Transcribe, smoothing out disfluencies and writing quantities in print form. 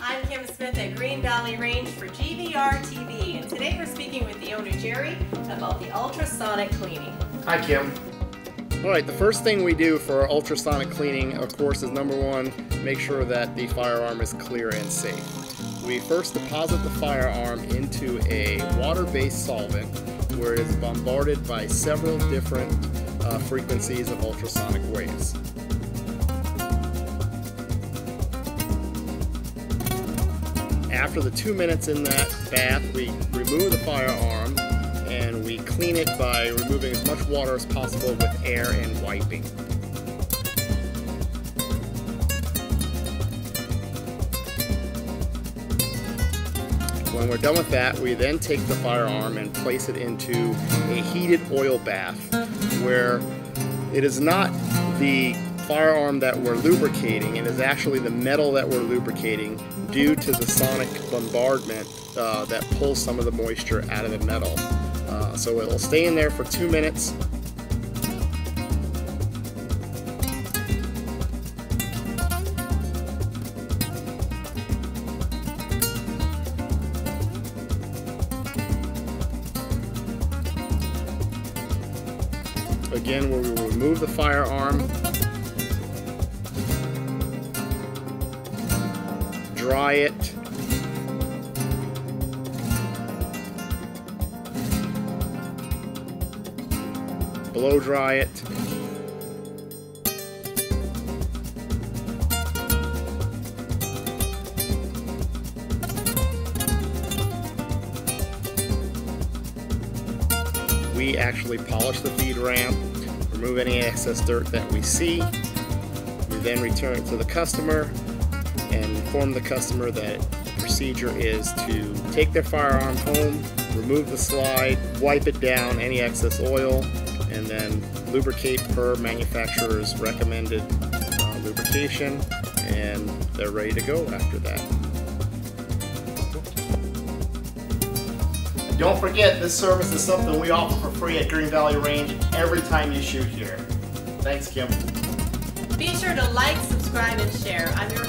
I'm Kim Smith at Green Valley Range for GVR TV, and today we're speaking with the owner Jerry about the ultrasonic cleaning. Hi Kim. Alright, the first thing we do for our ultrasonic cleaning, of course, is number one, make sure that the firearm is clear and safe. We first deposit the firearm into a water-based solvent where it is bombarded by several different frequencies of ultrasonic waves. After the 2 minutes in that bath, we remove the firearm and we clean it by removing as much water as possible with air and wiping. When we're done with that, we then take the firearm and place it into a heated oil bath where it is not the firearm that we're lubricating, it is actually the metal that we're lubricating due to the sonic bombardment that pulls some of the moisture out of the metal. So it'll stay in there for 2 minutes. Again, where we will remove the firearm, dry it, blow dry it, we actually polish the feed ramp, remove any excess dirt that we see. We then return it to the customer and inform the customer that the procedure is to take their firearm home, remove the slide, wipe it down, any excess oil, and then lubricate per manufacturer's recommended lubrication, and they're ready to go after that. Don't forget, this service is something we offer for free at Green Valley Range every time you shoot here. Thanks, Kim. Be sure to like, subscribe, and share. I'm your